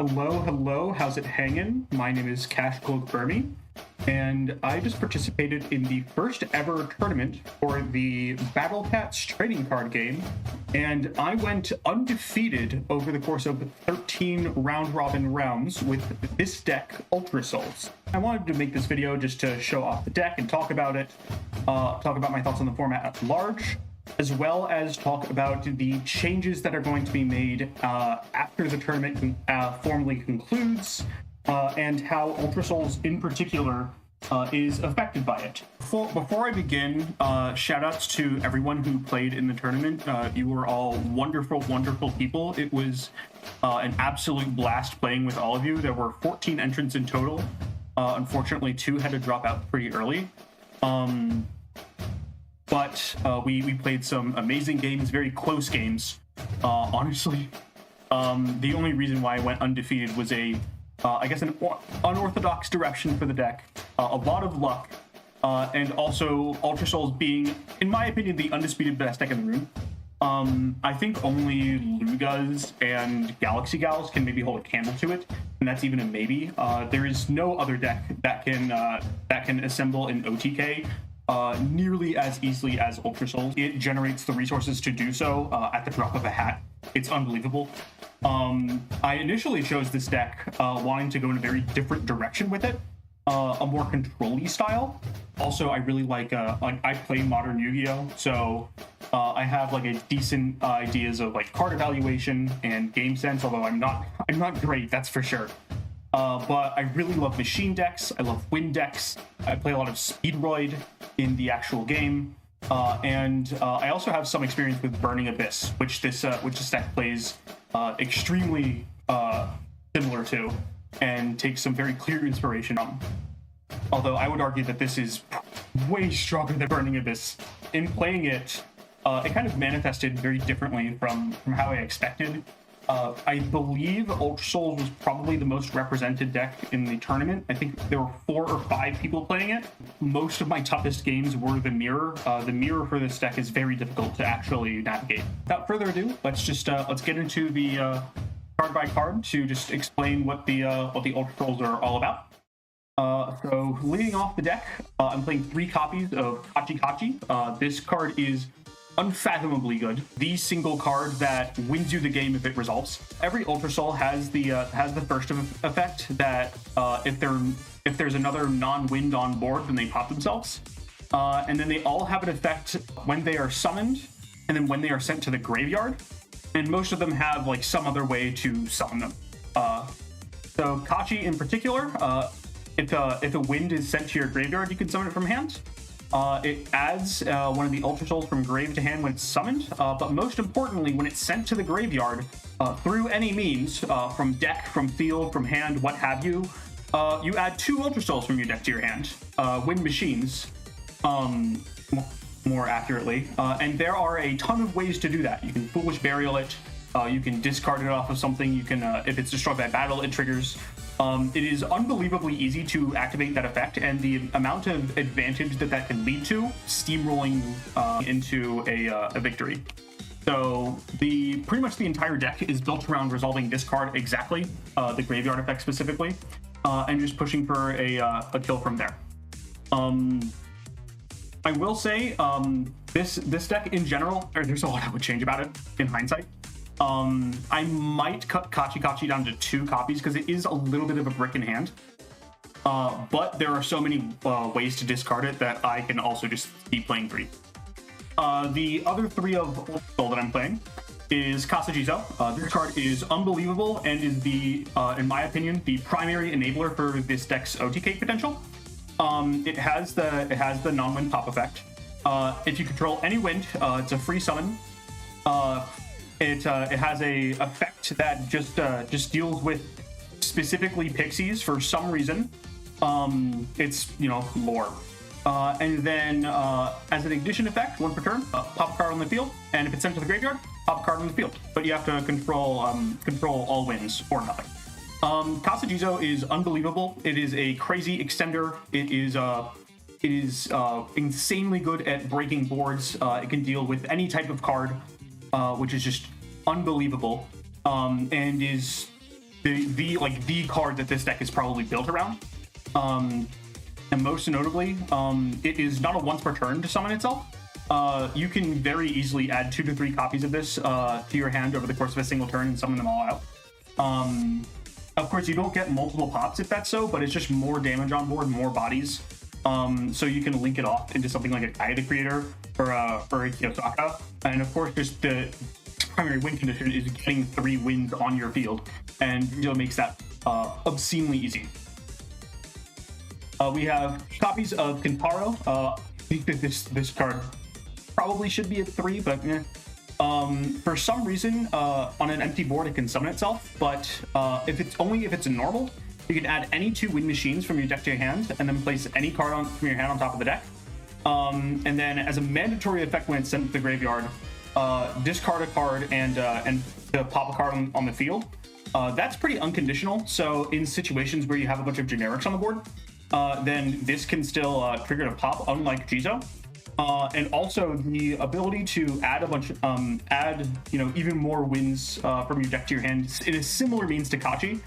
Hello, how's it hanging? My name is Cash Cloak Burmy, and I just participated in the first ever tournament for the Battle Cats trading card game, and I went undefeated over the course of 13 round-robin rounds with this deck, Ultra Souls. I wanted to make this video just to show off the deck and talk about it, talk about my thoughts on the format at large, as well as talk about the changes that are going to be made after the tournament formally concludes, and how Ultra Souls in particular is affected by it. Before I begin, shoutouts to everyone who played in the tournament. You were all wonderful, wonderful people. It was an absolute blast playing with all of you. There were 14 entrants in total. Unfortunately, 2 had to drop out pretty early. But we played some amazing games, very close games. Honestly, the only reason why I went undefeated was I guess an unorthodox direction for the deck, a lot of luck, and also Ultra Souls being, in my opinion, the undisputed best deck in the room. I think only Lugas and Galaxy Gals can maybe hold a candle to it, and that's even a maybe. There is no other deck that can assemble an OTK nearly as easily as Ultra Souls. It generates the resources to do so at the drop of a hat. It's unbelievable. I initially chose this deck wanting to go in a very different direction with it, a more control-y style. Also, I really like I play modern Yu-Gi-Oh, so I have like a decent ideas of like card evaluation and game sense, although I'm not great, that's for sure. But I really love machine decks. I love win decks. I play a lot of Speedroid in the actual game, and I also have some experience with Burning Abyss, which this deck plays extremely similar to, and takes some very clear inspiration from. Although I would argue that this is way stronger than Burning Abyss. In playing it, it kind of manifested very differently from how I expected. I believe Ultra Souls was probably the most represented deck in the tournament. I think there were 4 or 5 people playing it. Most of my toughest games were the mirror. The mirror for this deck is very difficult to actually navigate. Without further ado, let's get into the card by card to just explain what the Ultra Souls are all about. So leading off the deck, I'm playing 3 copies of Kachi Kachi. This card is unfathomably good. The single card that wins you the game if it resolves. Every Ultra Soul has the first effect that if there's another non-wind on board, then they pop themselves. And then they all have an effect when they are summoned, and then when they are sent to the graveyard. And most of them have like some other way to summon them. So Kachi in particular, if a wind is sent to your graveyard, you can summon it from hand. It adds one of the Ultra Souls from grave to hand when it's summoned, but most importantly, when it's sent to the graveyard through any means, from deck, from field, from hand, what have you, you add 2 Ultra Souls from your deck to your hand, wind machines, more accurately, and there are a ton of ways to do that. You can Foolish Burial it, you can discard it off of something, you can, if it's destroyed by battle, it triggers. It is unbelievably easy to activate that effect, and the amount of advantage that can lead to steamrolling into a victory. So pretty much the entire deck is built around resolving this card exactly, the graveyard effect specifically, and just pushing for a kill from there. I will say this deck in general, there's a lot I would change about it in hindsight. I might cut Kachi Kachi down to 2 copies because it is a little bit of a brick in hand. But there are so many ways to discard it that I can also just keep playing 3. The other 3 of Ultra Soul that I'm playing is Kasajizo. This card is unbelievable and is in my opinion, the primary enabler for this deck's OTK potential. It has the non-wind pop effect. If you control any wind, it's a free summon. It has a effect that just deals with specifically pixies for some reason. It's, lore. And then as an ignition effect, 1 per turn, pop a card on the field, and if it's sent to the graveyard, pop a card on the field. But you have to control all wins or nothing. Kasajizo is unbelievable. It is a crazy extender. It is insanely good at breaking boards. It can deal with any type of card, which is just unbelievable, and is the card that this deck is probably built around. And most notably, it is not a once per turn to summon itself. You can very easily add 2 to 3 copies of this to your hand over the course of a single turn and summon them all out. Of course, you don't get multiple pops if that's so, but it's just more damage on board, more bodies. So you can link it off into something like a Gaia the Creator or a Kiyosaka. And of course, just the primary win condition is getting 3 wins on your field, and it makes that obscenely easy. We have copies of Kintaro. I think that this card probably should be a 3, but for some reason, on an empty board, it can summon itself. But if it's a normal, you can add any 2 wind machines from your deck to your hand, and then place any card from your hand on top of the deck. And then, as a mandatory effect when it's sent to the graveyard, discard a card and pop a card on the field. That's pretty unconditional. So in situations where you have a bunch of generics on the board, then this can still trigger to pop, unlike Jizo. And also the ability to add even more wins from your deck to your hand in a similar means to Kachi.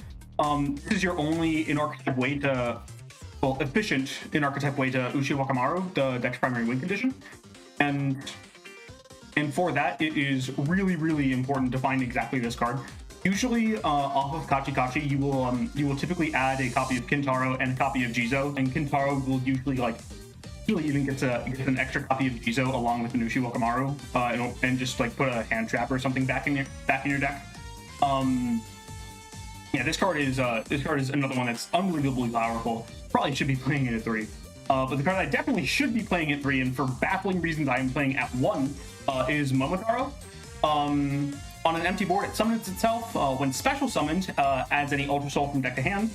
This is your only in-archetype way to, efficient in-archetype way to Uchi Wakamaru, the deck's primary win condition. And for that, it is really, really important to find exactly this card. Usually, off of Kachi, you will typically add a copy of Kintaro and a copy of Jizo, and Kintaro will usually even gets an extra copy of Jizo along with the Uchi Wakamaru, and just put a hand trap or something back in your deck. Yeah, this card is another one that's unbelievably powerful. Probably should be playing it at 3. But the card I definitely should be playing at 3, and for baffling reasons I am playing at 1, is Momotaro. On an empty board, it summons itself. When special summoned, adds any Ultra Soul from deck to hand.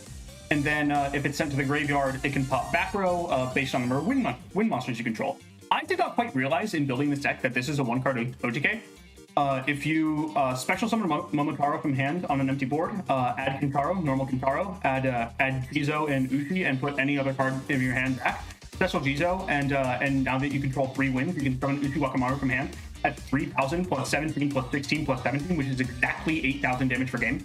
And then if it's sent to the graveyard, it can pop back row based on the number of wind monsters you control. I did not quite realize in building this deck that this is a 1-card OTK. If you special summon Momotaro from hand on an empty board, add Kintaro, normal Kintaro, add Jizo and Uchi, and put any other card in your hand back. Special Jizo, and now that you control 3 wins, you can summon Uchi Wakamaru from hand at 3,000 plus 17 plus 16 plus 17, which is exactly 8,000 damage per game.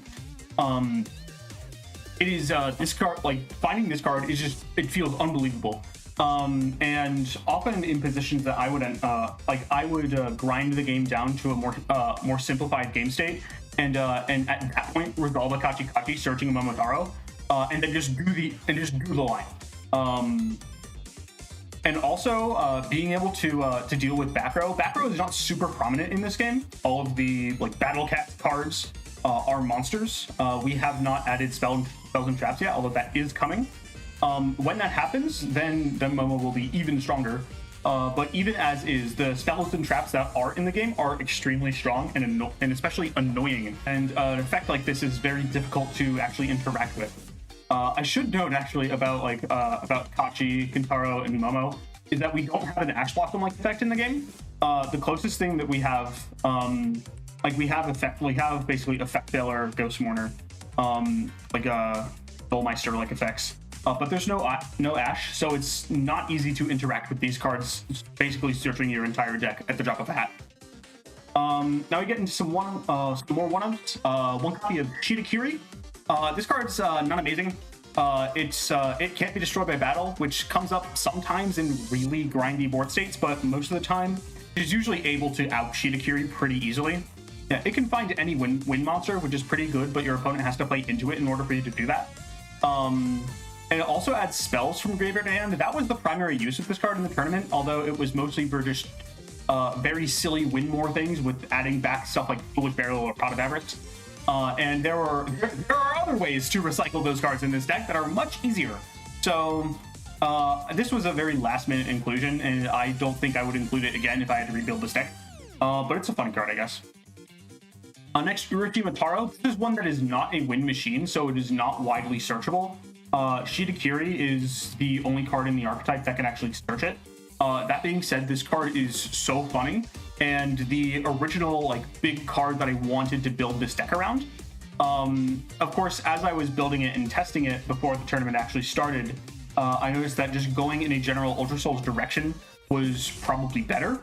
It is this card, finding this card is just, it feels unbelievable. And often in positions that I would grind the game down to a more simplified game state, and at that point resolve a Kachi, searching a Momotaro, and then just do the line. And also being able to deal with back row. Back row is not super prominent in this game. All of the Battle Cat cards are monsters. We have not added spells and traps yet, although that is coming. When that happens, then Momo will be even stronger. But even as is, the spells and traps that are in the game are extremely strong and especially annoying. And an effect like this is very difficult to actually interact with. I should note actually about Kachi, Kintaro, and Momo is that we don't have an Ash Blossom-like effect in the game. The closest thing that we have, we have basically Effect Failure, Ghost Mourner, Soulmeister-like effects. But there's no Ash, so it's not easy to interact with these cards, basically searching your entire deck at the drop of a hat. Now we get into some more one-ups. One copy of Shitakiri. This card's not amazing. It can't be destroyed by battle, which comes up sometimes in really grindy board states, but most of the time, it is usually able to out Shitakiri pretty easily. Yeah, it can find any wind monster, which is pretty good, but your opponent has to play into it in order for you to do that. And it also adds spells from graveyard to hand. That was the primary use of this card in the tournament, although it was mostly for just very silly win more things with adding back stuff like Foolish Barrel or Pot of Avarice. And there are other ways to recycle those cards in this deck that are much easier. So this was a very last-minute inclusion, and I don't think I would include it again if I had to rebuild this deck. But it's a fun card, I guess. Next, Uruchi Mataro. This is one that is not a win machine, so it is not widely searchable. Shitakiri is the only card in the archetype that can actually search it. That being said, this card is so funny, and the original big card that I wanted to build this deck around. Of course, as I was building it and testing it before the tournament actually started, I noticed that just going in a general Ultra Souls direction was probably better.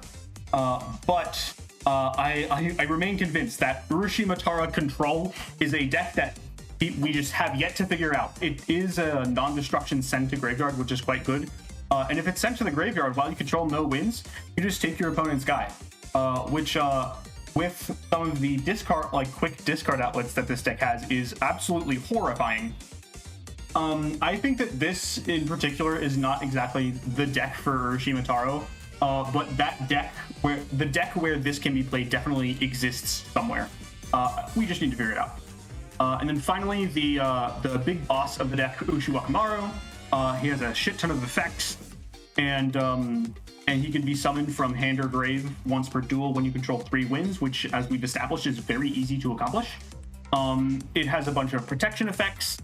But I remain convinced that Urushi Matara Control is a deck that we just have yet to figure out. It is a non-destruction send to graveyard, which is quite good. And if it's sent to the graveyard while you control no wins, you just take your opponent's guy, which with some of the discard, like quick discard outlets that this deck has, is absolutely horrifying. I think that this in particular is not exactly the deck for Shimataro, but that deck where this can be played definitely exists somewhere. We just need to figure it out. And then finally, the big boss of the deck, Ushiwakamaru. He has a shit ton of effects, and he can be summoned from hand or grave once per duel when you control 3 wins, which, as we've established, is very easy to accomplish. It has a bunch of protection effects.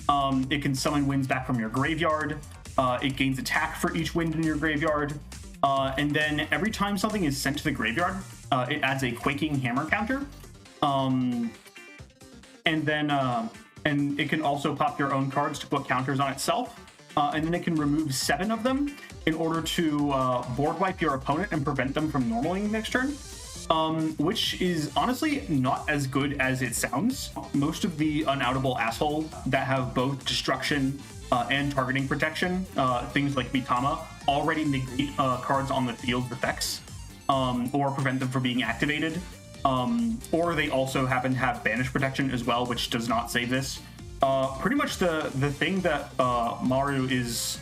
It can summon wins back from your graveyard. It gains attack for each wind in your graveyard. And then every time something is sent to the graveyard, it adds a Quaking Hammer counter. And it can also pop your own cards to put counters on itself. And then it can remove 7 of them in order to board wipe your opponent and prevent them from normaling next turn. Which is honestly not as good as it sounds. Most of the unoutable asshole that have both destruction and targeting protection, things like Mitama, already negate cards on the field's effects, or prevent them from being activated. Or they also happen to have banish protection as well, which does not save this. Pretty much the thing that Maru is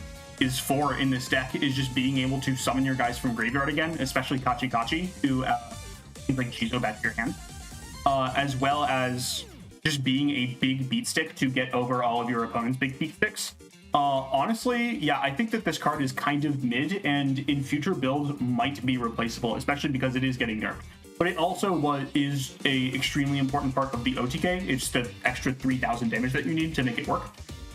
for in this deck is just being able to summon your guys from graveyard again, especially Kachi Kachi, who like Chizo back to your hand, as well as just being a big beat stick to get over all of your opponent's big beat sticks. Honestly, yeah, I think that this card is kind of mid, and in future builds might be replaceable, especially because it is getting nerfed. But it also is a extremely important part of the OTK. It's the extra 3,000 damage that you need to make it work.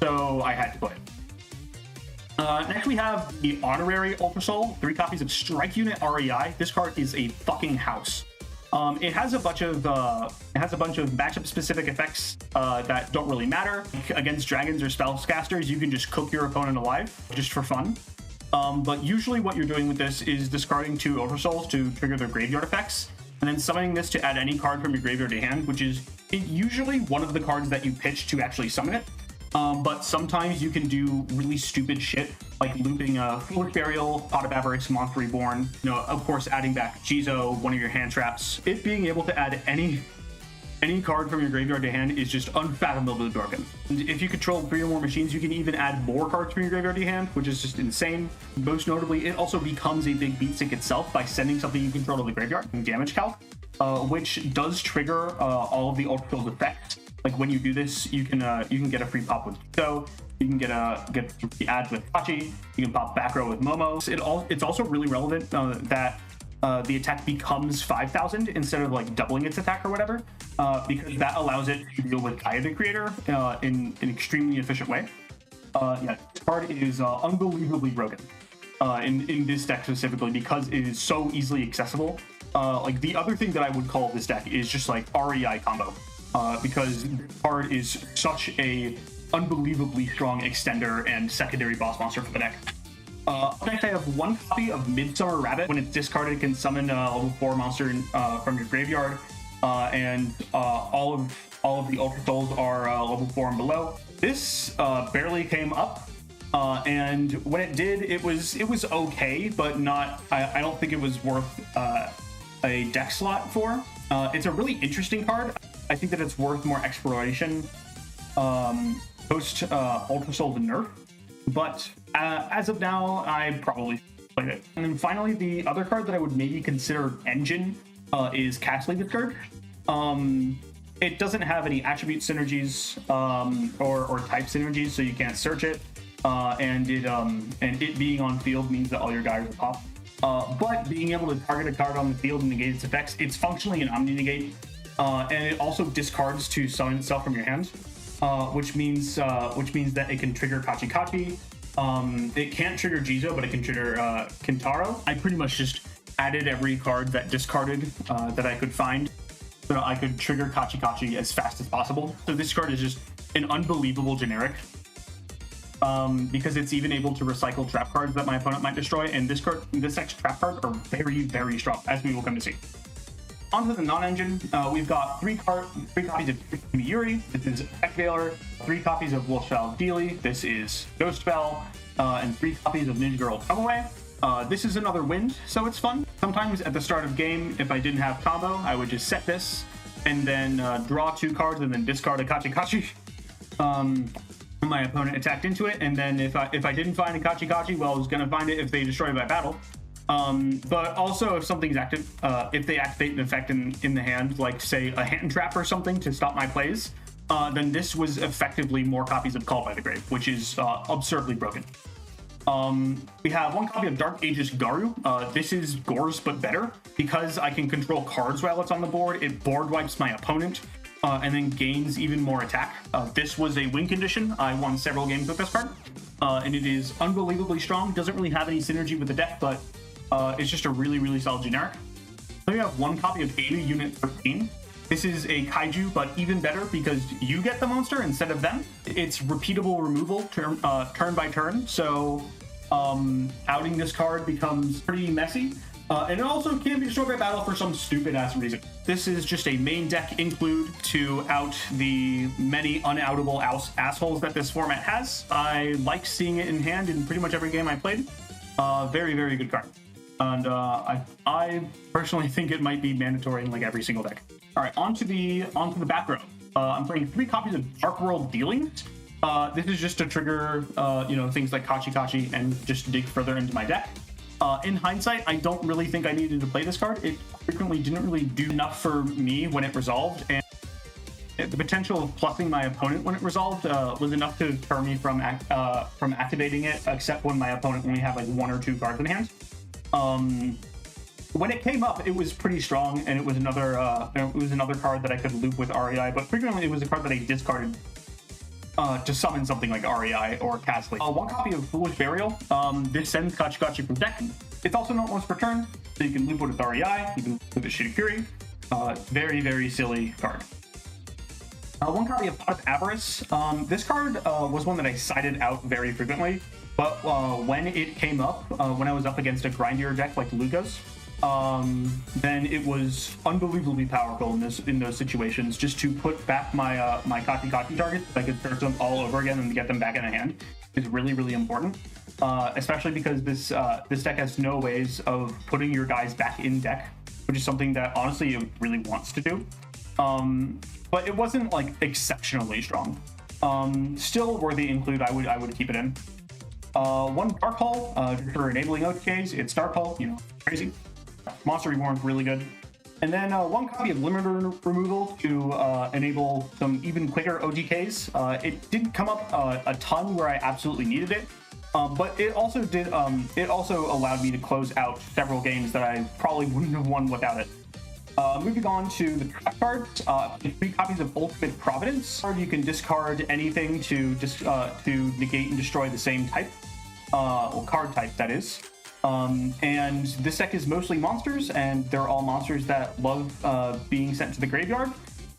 So I had to play it. Next we have the Honorary Ultra Soul, 3 copies of Strike Unit REI. This card is a fucking house. It has a bunch of matchup specific effects that don't really matter. Against dragons or spellcasters, you can just cook your opponent alive just for fun. But usually what you're doing with this is discarding 2 Ultra Souls to trigger their graveyard effects, and then summoning this to add any card from your graveyard to hand, which is usually one of the cards that you pitch to actually summon it. But sometimes you can do really stupid shit, like looping a Foolish Burial, Pot of Avarice, Monster Reborn, of course adding back Jizo, one of your hand traps. It being able to add any card from your graveyard to hand is just unfathomably broken. And if you control 3 or more machines, you can even add more cards from your graveyard to your hand, which is just insane. Most notably, it also becomes a big beat stick itself by sending something you control to the graveyard and damage calc, which does trigger all of the Ultra Soul's effects. Like when you do this, you can get a free pop with Jizo, you can get free ads with Kachi, you can pop back row with Momo. It's also really relevant that the attack becomes 5,000 instead of like doubling its attack or whatever, because that allows it to deal with Gaia the Creator in an extremely efficient way. Yeah, this card is unbelievably broken in this deck specifically because it is so easily accessible. Like the other thing that I would call this deck is just like REI combo, because this card is such a unbelievably strong extender and secondary boss monster for the deck. Next, I have 1 copy of Midsummer Rabbit. When it's discarded, it can summon a level 4 monster from your graveyard, and all of the Ultra Souls are level 4 and below. This barely came up, and when it did, it was okay, but not. I don't think it was worth a deck slot for. It's a really interesting card. I think that it's worth more exploration post Ultra Soul the nerf. But as of now, I probably played it. And then finally, the other card that I would maybe consider engine is Castly Discourage. It doesn't have any attribute synergies or type synergies, so you can't search it. And it being on field means that all your guys are pop. But being able to target a card on the field and negate its effects, it's functionally an Omni Negate. And it also discards to summon itself from your hand. Which means that it can trigger Kachi Kachi. It can't trigger Jizo, but it can trigger Kintaro. I pretty much just added every card that discarded that I could find, so I could trigger Kachi Kachi as fast as possible. So this card is just an unbelievable generic, because it's even able to recycle trap cards that my opponent might destroy, and this deck's trap cards are very, very strong, as we will come to see. onto the non-engine, we've got three copies of Yuri. This is Tech Veiler, 3 copies of Wolfchild Dealy. This is Ghost Spell, and 3 copies of Ninja Girl Comaway. This is another wind, so it's fun. Sometimes at the start of game, if I didn't have combo, I would just set this and then draw 2 cards and then discard a Kachi. My opponent attacked into it, and then if I didn't find a Kachi, well, I was gonna find it if they destroy by battle. But also if something's active, if they activate an effect in the hand, like say a hand trap or something to stop my plays, then this was effectively more copies of Call by the Grave, which is absurdly broken. We have 1 copy of Dark Aegis Garu. This is Gores but better. Because I can control cards while it's on the board, it board wipes my opponent, and then gains even more attack. This was a win condition. I won several games with this card, and it is unbelievably strong. Doesn't really have any synergy with the deck, but it's just a really solid generic. Then we have 1 copy of Ada Unit 13. This is a kaiju, but even better because you get the monster instead of them. It's repeatable removal turn by turn, so outing this card becomes pretty messy. And it also can be destroyed by battle for some stupid ass reason. This is just a main deck include to out the many unoutable assholes that this format has. I like seeing it in hand in pretty much every game I played. Very good card. And I personally think it might be mandatory in like every single deck. All right, onto the back row. I'm playing 3 copies of Dark World Dealing. This is just to trigger, things like Kachi and just dig further into my deck. In hindsight, I don't really think I needed to play this card. It frequently didn't really do enough for me when it resolved, and the potential of plussing my opponent when it resolved was enough to deter me from activating it, except when my opponent only had like 1 or 2 cards in hand. When it came up, it was pretty strong, and it was another card that I could loop with REI, but frequently it was a card that I discarded to summon something like REI or Castley. 1 copy of Foolish Burial. This sends Kachi from deck. It's also not once per turn, so you can loop it with REI, you can loop it with Shirakuri. Very silly card. 1 copy of Pot of Avarice. This card was one that I sided out very frequently, but when it came up, when I was up against a grindier deck like Luca's, then it was unbelievably powerful in those situations, just to put back my my Kachi targets. I could search them all over again and get them back in the hand is really important, especially because this deck has no ways of putting your guys back in deck, which is something that honestly it really wants to do. But it wasn't like exceptionally strong. Still worthy include. I would keep it in. 1 Dark Hull for enabling OTKs. It's Dark Hull, crazy. Monster Reborn, really good. And then 1 copy of Limiter Removal to enable some even quicker OTKs. It didn't come up a ton where I absolutely needed it, but it also did. It also allowed me to close out several games that I probably wouldn't have won without it. Moving on to the trap cards, 3 copies of Ultimate Providence. You can discard anything to negate and destroy the same type, or card type, that is. And this deck is mostly monsters, and they're all monsters that love being sent to the graveyard.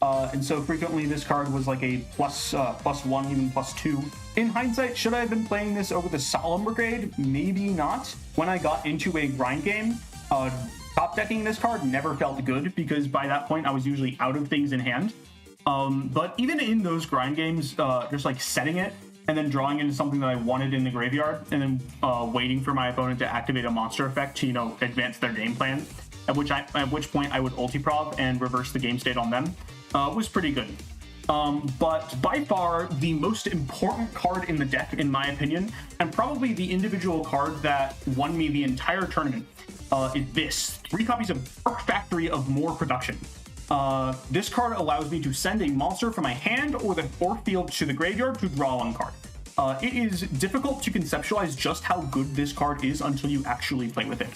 And so frequently this card was like a plus 1, even plus 2. In hindsight, should I have been playing this over the Solemn Brigade? Maybe not. When I got into a grind game, top decking this card never felt good, because by that point I was usually out of things in hand. But even in those grind games, just like setting it and then drawing into something that I wanted in the graveyard, and then waiting for my opponent to activate a monster effect to, advance their game plan, at which point I would ulti-prov and reverse the game state on them, was pretty good. But by far the most important card in the deck, in my opinion, and probably the individual card that won me the entire tournament, is this. 3 copies of Dark Factory of More Production. This card allows me to send a monster from my hand or the field to the graveyard to draw 1 card. It is difficult to conceptualize just how good this card is until you actually play with it.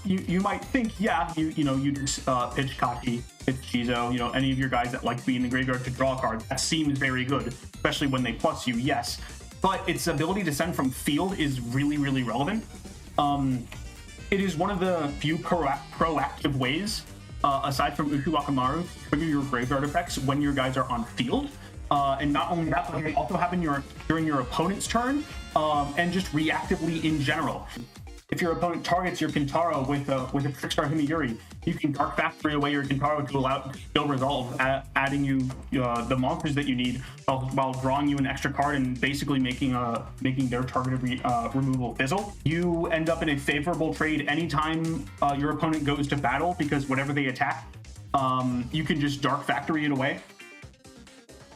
You might think, yeah, you just pitch Kachi, pitch Shizo, any of your guys that like to be in the graveyard to draw a card. That seems very good, especially when they plus you, yes. But its ability to send from field is really relevant. It is one of the few proactive ways, aside from Ushiwakamaru, to trigger your graveyard effects when your guys are on field. And not only that, but they also happen during your opponent's turn, and just reactively in general. if your opponent targets your Kintaro with a Trickstar Himiyuri, you can Dark Factory away your Kintaro to allow skill resolve, adding you the monsters that you need while drawing you an extra card and basically making their targeted removal fizzle. You end up in a favorable trade anytime your opponent goes to battle, because whatever they attack, you can just Dark Factory it away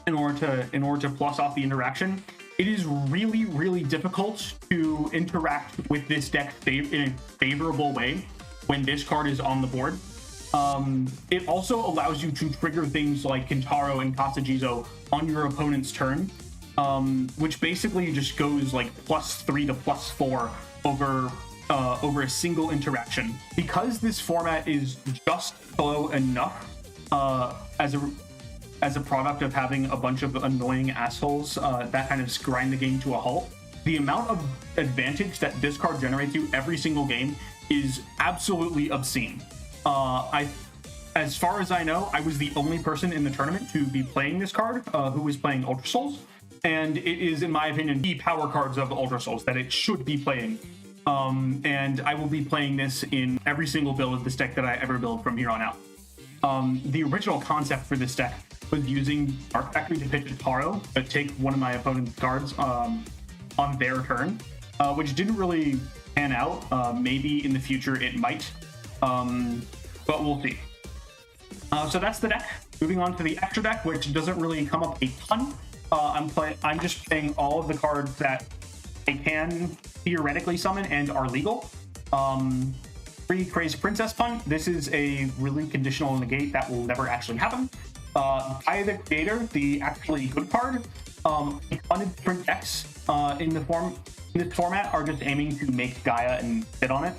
in order to plus off the interaction. It is really, really difficult to interact with this deck in a favorable way when this card is on the board. It also allows you to trigger things like Kintaro and Kasajizo on your opponent's turn, which basically just goes like +3 to +4 over a single interaction. Because this format is just slow enough as a product of having a bunch of annoying assholes that kind of grind the game to a halt, the amount of advantage that this card generates you every single game is absolutely obscene. As far as I know, I was the only person in the tournament to be playing this card who was playing Ultra Souls, and it is, in my opinion, the power cards of Ultra Souls that it should be playing. And I will be playing this in every single build of this deck that I ever build from here on out. The original concept for this deck was using Dark Factory to pitch a Taro to take one of my opponent's cards on their turn, which didn't really pan out. Maybe in the future it might, but we'll see. So that's the deck. Moving on to the extra deck, which doesn't really come up a ton. I'm just playing all of the cards that I can theoretically summon and are legal. Free Crazy Princess Punt. This is a really conditional negate that will never actually happen. Gaia the Creator, the actually good card. Funded different decks in this format are just aiming to make Gaia and sit on it.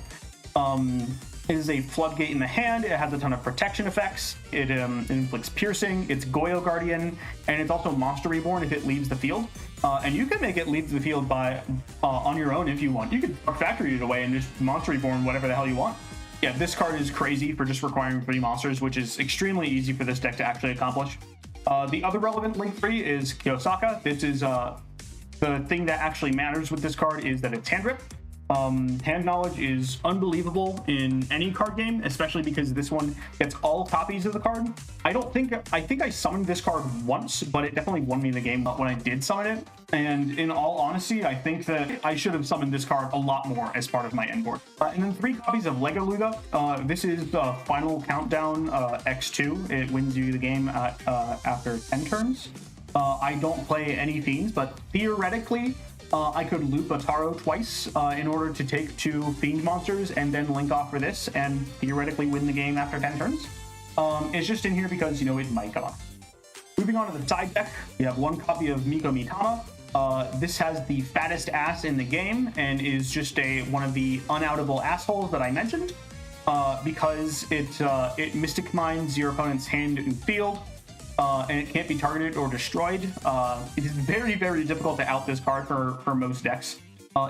It is a floodgate in the hand. It has a ton of protection effects. It inflicts piercing. It's Goyo Guardian, and it's also Monster Reborn if it leaves the field. And you can make it leave the field by on your own if you want. You could factory it away and just Monster Reborn whatever the hell you want. Yeah, this card is crazy for just requiring 3 monsters, which is extremely easy for this deck to actually accomplish. The other relevant link 3 is Kiyosaka. This is the thing that actually matters with this card is that it's hand rip. Hand knowledge is unbelievable in any card game, especially because this one gets all copies of the card. I think I summoned this card once, but it definitely won me the game when I did summon it. And in all honesty, I think that I should have summoned this card a lot more as part of my end board. And then 3 copies of Lego Luga. This is the final countdown X2. It wins you the game after 10 turns. I don't play any Fiends, but theoretically, I could loop a Taro twice in order to take 2 Fiend monsters and then link off for this and theoretically win the game after 10 turns. It's just in here because, it might come up. Moving on to the side deck, we have 1 copy of Miko Mitama. This has the fattest ass in the game and is just one of the unoutable assholes that I mentioned because it Mystic Mines your opponent's hand and field. And it can't be targeted or destroyed. It is very, very difficult to out this card for most decks,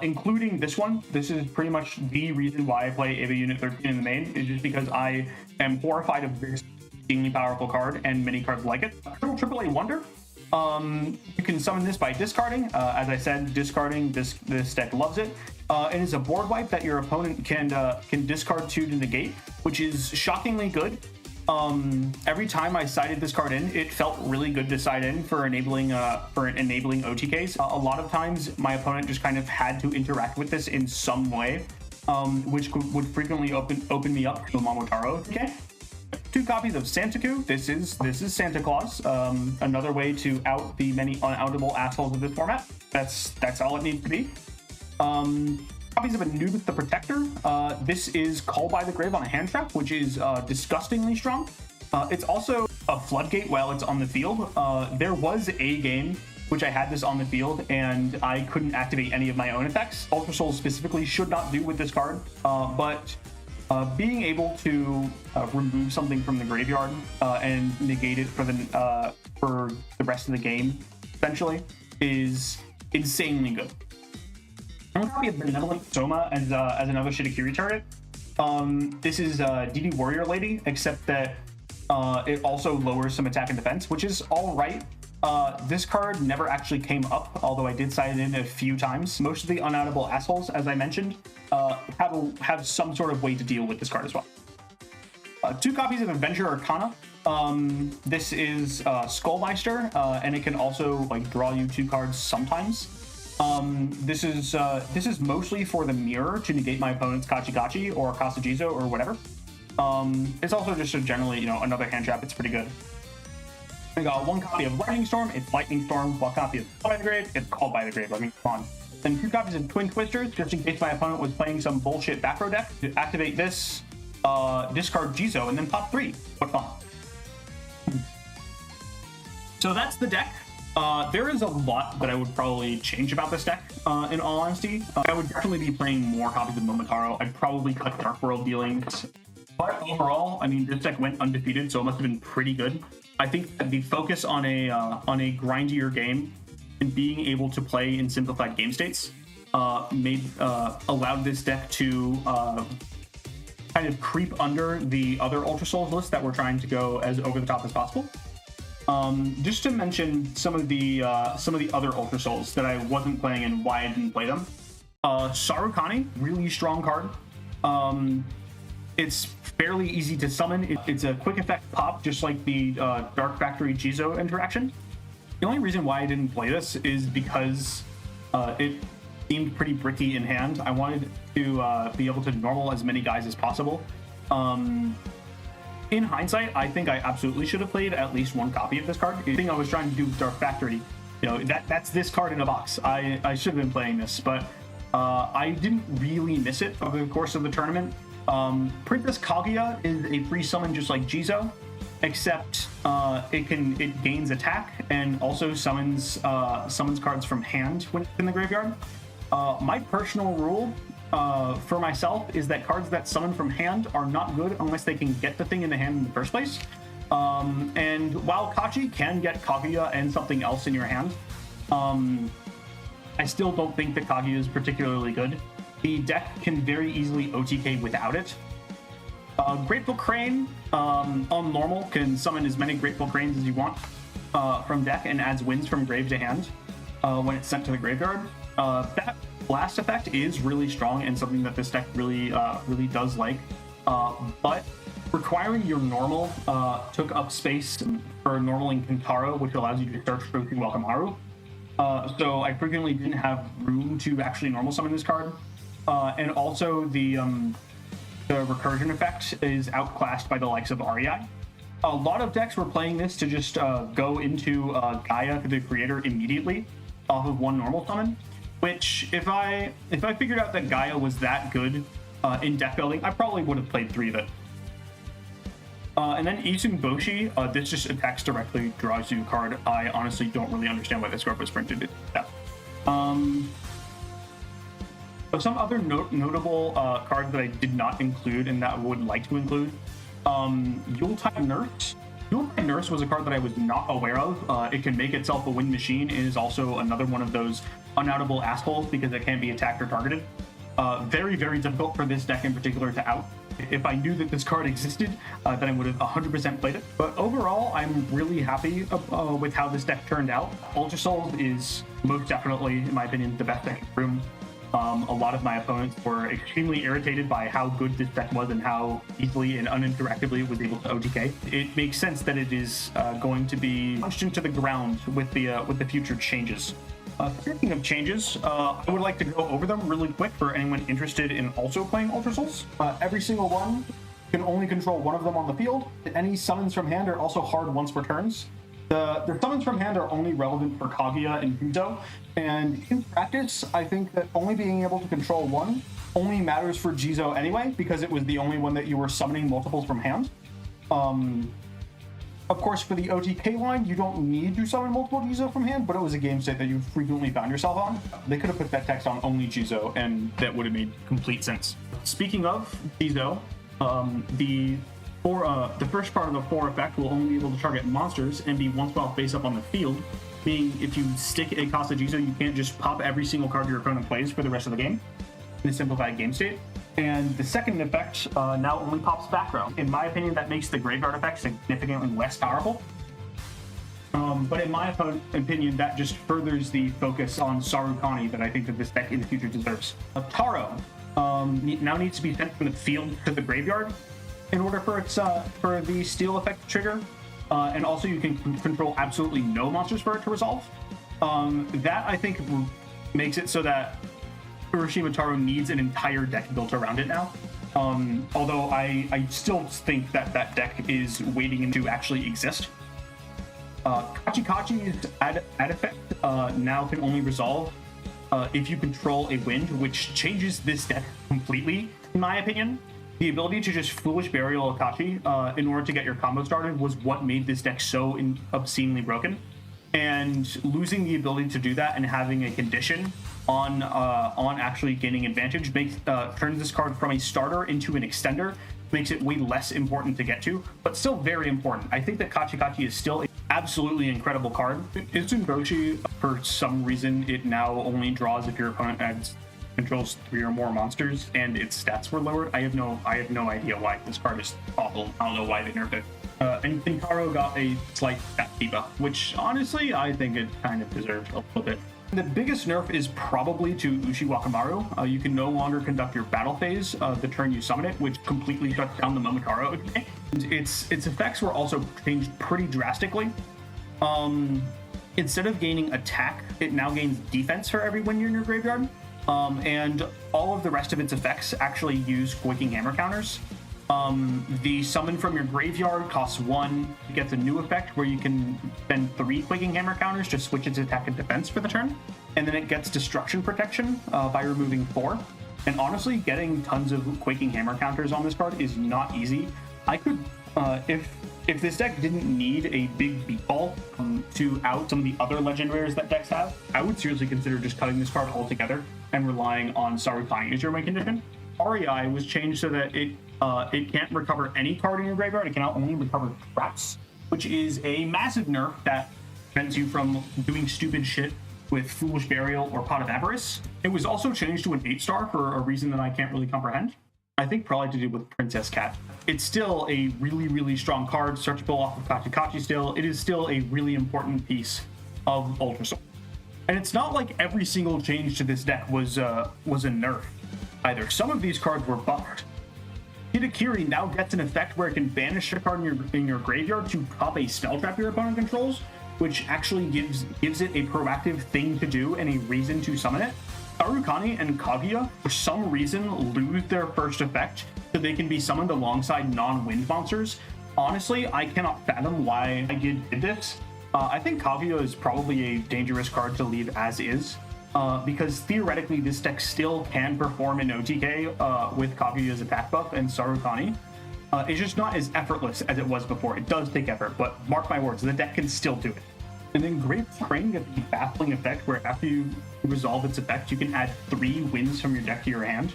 including this one. This is pretty much the reason why I play Eva Unit 13 in the main, is just because I am horrified of this extremely powerful card and many cards like it. AAA Wonder. You can summon this by discarding. As I said, discarding, this deck loves it. It is a board wipe that your opponent can discard 2 to negate, which is shockingly good. Every time I sided this card in, it felt really good to side in for enabling OTKs. A lot of times, my opponent just kind of had to interact with this in some way, which would frequently open me up to a Momotaro. Okay, 2 copies of Santaku. This is Santa Claus. Another way to out the many unoutable assholes of this format. That's all it needs to be. Copies of Anubis the Protector. This is Call by the Grave on a hand trap, which is disgustingly strong. It's also a floodgate while it's on the field. There was a game which I had this on the field and I couldn't activate any of my own effects. Ultra Souls specifically should not do with this card, but being able to remove something from the graveyard and negate it for the rest of the game, essentially, is insanely good. I'm going to be a Benevolent Soma as another Shitakiri target. This is DD Warrior Lady, except that it also lowers some attack and defense, which is all right. This card never actually came up, although I did side it in a few times. Most of the unoutable assholes, as I mentioned, have some sort of way to deal with this card as well. 2 copies of Adventure Arcana. This is Skullmeister, and it can also like draw you 2 cards sometimes. This is mostly for the mirror to negate my opponent's Kachi or Kasajizo or whatever. It's also just a generally, another hand trap. It's pretty good. We got 1 copy of Lightning Storm. It's Lightning Storm. 1 copy of Called by the Grave. It's Called by the Grave. I mean, come on. Then 2 copies of Twin Twisters, just in case my opponent was playing some bullshit back row deck. To activate this, discard Jizo, and then pop 3. What fun. So that's the deck. There is a lot that I would probably change about this deck, in all honesty. I would definitely be playing more copies of Momotaro. I'd probably cut Dark World dealings. But overall, I mean, this deck went undefeated, so it must have been pretty good. I think that the focus on a grindier game and being able to play in simplified game states allowed this deck to kind of creep under the other Ultra Souls list that were trying to go as over the top as possible. Just to mention some of the other Ultra Souls that I wasn't playing and why I didn't play them. Sarukani, really strong card. It's fairly easy to summon. It's a quick effect pop, just like the Dark Factory Jizo interaction. The only reason why I didn't play this is because it seemed pretty bricky in hand. I wanted to be able to normal as many guys as possible. In hindsight, I think I absolutely should have played at least 1 copy of this card. The thing I was trying to do with Dark Factory, that's this card in a box. I should have been playing this, but I didn't really miss it over the course of the tournament. Princess Kaguya is a free summon just like Jizo, except it gains attack and also summons cards from hand when it's in the graveyard. My personal rule for myself is that cards that summon from hand are not good unless they can get the thing in the hand in the first place. And while Kachi can get Kaguya and something else in your hand, I still don't think that Kaguya is particularly good. The deck can very easily OTK without it. Grateful Crane on normal can summon as many Grateful Cranes as you want from deck and adds wins from grave to hand when it's sent to the graveyard. That blast effect is really strong and something that this deck really does like. But requiring your normal took up space for normaling Kintaro, which allows you to search for Welcome Haru. So I frequently didn't have room to actually normal summon this card. And also the recursion effect is outclassed by the likes of REI. A lot of decks were playing this to just go into Gaia, the creator, immediately off of 1 normal summon, which if I figured out that Gaia was that good in deck building, I probably would have played 3 of it. And then Isun Boshi, this just attacks directly, draws you a card. I honestly don't really understand why this card was printed. Yeah. But some other notable cards that I did not include and that I would like to include, Yuletide Nurse. Yuletide Nurse was a card that I was not aware of. It can make itself a win machine. It is also another one of those unoutable assholes because it can't be attacked or targeted. Very, very difficult for this deck in particular to out. If I knew that this card existed, then I would have 100% played it. But overall, I'm really happy with how this deck turned out. Ultra Souls is most definitely, in my opinion, the best deck in the room. A lot of my opponents were extremely irritated by how good this deck was and how easily and uninteractively it was able to OTK. It makes sense that it is going to be punched into the ground with the future changes. Speaking of changes, I would like to go over them really quick for anyone interested in also playing Ultra Souls. Every single one can only control 1 of them on the field. Any summons from hand are also hard once per turns. The summons from hand are only relevant for Kaguya and Jizo, and in practice, I think that only being able to control 1 only matters for Jizo anyway, because it was the only one that you were summoning multiples from hand. Of course, for the OTK line, you don't need to summon multiple Jizo from hand, but it was a game state that you frequently found yourself on. They could have put that text on only Jizo, and that would have made complete sense. Speaking of Jizo, the first part of the 4 effect will only be able to target monsters and be once while face up on the field, meaning if you stick a Kasa Jizo, you can't just pop every single card your opponent plays for the rest of the game in a simplified game state. And the second effect now only pops back row. In my opinion, that makes the graveyard effect significantly less powerful. But in my opinion, that just furthers the focus on Sarukani that I think that this deck in the future deserves. Taro now needs to be sent from the field to the graveyard in order for its for the steal effect to trigger, and also you can control absolutely no monsters for it to resolve. That I think makes it so that Urashima Taro needs an entire deck built around it now. Although I still think that that deck is waiting to actually exist. Kachikachi's add effect now can only resolve if you control a wind, which changes this deck completely, in my opinion. The ability to just Foolish Burial Akachi in order to get your combo started was what made this deck so obscenely broken. And losing the ability to do that and having a condition on actually gaining advantage turns this card from a starter into an extender, makes it way less important to get to, but still very important. I think that Kachikachi is still an absolutely incredible card. Itsunboshi, for some reason, it now only draws if your opponent controls 3 or more monsters and its stats were lowered. I have no idea why this card is awful. I don't know why they nerfed it. And Kintaro got a slight stat debuff, which honestly I think it kind of deserved a little bit. The biggest nerf is probably to Ushi-Wakamaru. You can no longer conduct your battle phase the turn you summon it, which completely shuts down the Momotaro OTK. Its effects were also changed pretty drastically. Instead of gaining attack, it now gains defense for every win you're in your graveyard. And all of the rest of its effects actually use Quaking Hammer counters. The summon from your graveyard costs 1. It gets a new effect where you can spend 3 Quaking Hammer counters to switch its attack and defense for the turn. And then it gets Destruction Protection by removing 4. And honestly, getting tons of Quaking Hammer counters on this card is not easy. I could, if this deck didn't need a big beat ball to out some of the other legend rares that decks have, I would seriously consider just cutting this card altogether and relying on Sarukani as your main condition. REI was changed so that it can't recover any card in your graveyard. It can now only recover traps, which is a massive nerf that prevents you from doing stupid shit with Foolish Burial or Pot of Avarice. It was also changed to an 8-star for a reason that I can't really comprehend. I think probably to do with Princess Cat. It's still a really, really strong card, searchable off of Kachikachi still. It is still a really important piece of Ultra Soul. And it's not like every single change to this deck was a nerf either. Some of these cards were buffed. Hidakiri now gets an effect where it can banish a card in your graveyard to pop a spell trap your opponent controls, which actually gives it a proactive thing to do and a reason to summon it. Sarukani and Kaguya, for some reason, lose their first effect so they can be summoned alongside non-wind monsters. Honestly, I cannot fathom why I did this. I think Kaguya is probably a dangerous card to leave as is, because theoretically this deck still can perform in OTK with Kaguya's attack buff and Sarukani. It's just not as effortless as it was before. It does take effort, but mark my words, the deck can still do it. And then Great Crane gets the baffling effect where after you resolve its effect, you can add 3 wins from your deck to your hand.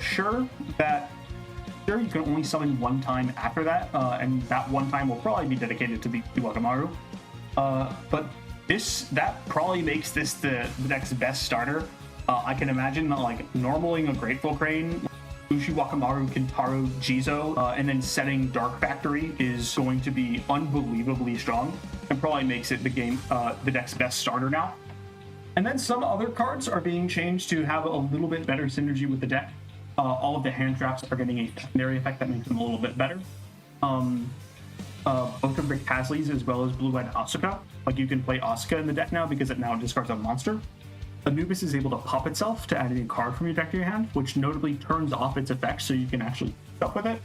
Sure, you can only summon 1 time after that, and that 1 time will probably be dedicated to the Wakamaru. But that probably makes this the deck's best starter. I can imagine like normaling a Grateful Crane, Ushi-Wakamaru, Kintaro, Jizo, and then setting Dark Factory is going to be unbelievably strong and probably makes it the deck's best starter now. And then some other cards are being changed to have a little bit better synergy with the deck. All of the hand traps are getting a secondary effect that makes them a little bit better. Both of the Casleys as well as Blue-Eyed Asuka. Like you can play Asuka in the deck now because it now discards a monster. Anubis is able to pop itself to add a card from your deck to your hand, which notably turns off its effects so you can actually keep up with it.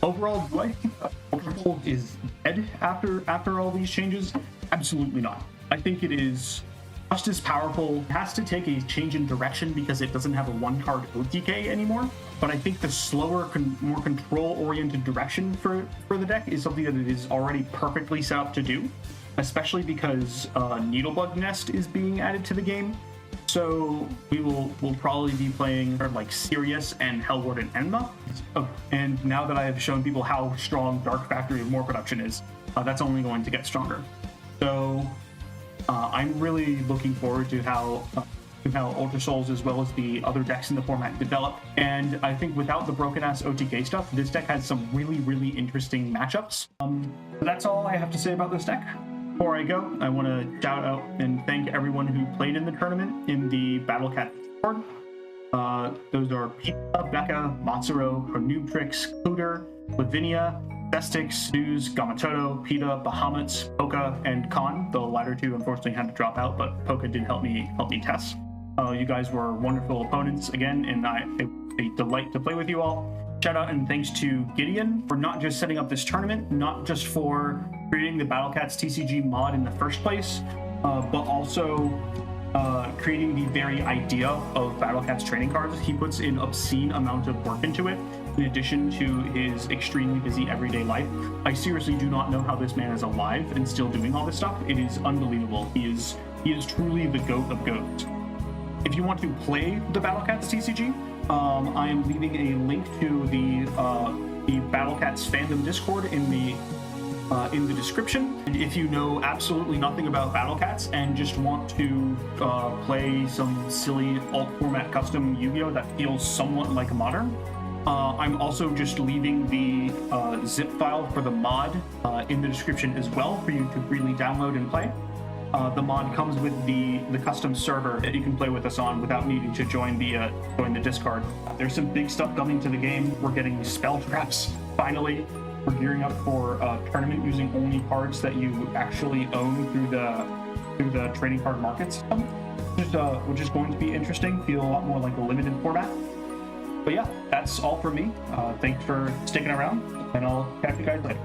Overall, do I think Ultra Soul is dead after all these changes? Absolutely not. I think it is just as powerful. It has to take a change in direction because it doesn't have a 1-card OTK anymore. But I think the slower, more control-oriented direction for the deck is something that it is already perfectly set up to do, especially because Needlebug Nest is being added to the game. So we'll probably be playing like Sirius and Hellward and Enma. And now that I have shown people how strong Dark Factory of More Production is, that's only going to get stronger. So I'm really looking forward to how Ultra Souls as well as the other decks in the format develop. And I think without the broken ass OTK stuff, this deck has some really, really interesting matchups. That's all I have to say about this deck. Before I go, I want to shout out and thank everyone who played in the tournament in the Battle Cat Discord. Those are Pizza, Becca, Matsuro, Noob-Trix, Cooter, Lavinia, Bestix, Snooze, Gamatoto, Pita, Bahamut, Poka, and Khan. The latter two unfortunately had to drop out, but Poka did help me test. You guys were wonderful opponents again, and it was a delight to play with you all. Shout out and thanks to Gideon for not just setting up this tournament, not just for creating the Battle Cats TCG mod in the first place, but also creating the very idea of Battle Cats trading cards. He puts an obscene amount of work into it, in addition to his extremely busy everyday life. I seriously do not know how this man is alive and still doing all this stuff. It is unbelievable. He is truly the GOAT of GOATs. If you want to play the Battle Cats TCG, I am leaving a link to the Battle Cats fandom Discord in the description. And if you know absolutely nothing about Battle Cats and just want to play some silly alt format custom Yu-Gi-Oh that feels somewhat like modern, I'm also just leaving the zip file for the mod in the description as well for you to freely download and play. The mod comes with the custom server that you can play with us on without needing to join the Discord. There's some big stuff coming to the game. We're getting spell traps finally. We're gearing up for a tournament using only cards that you actually own through the trading card market system, which is going to be interesting. Feel a lot more like a limited format. But yeah, that's all for me. Thanks for sticking around, and I'll catch you guys later.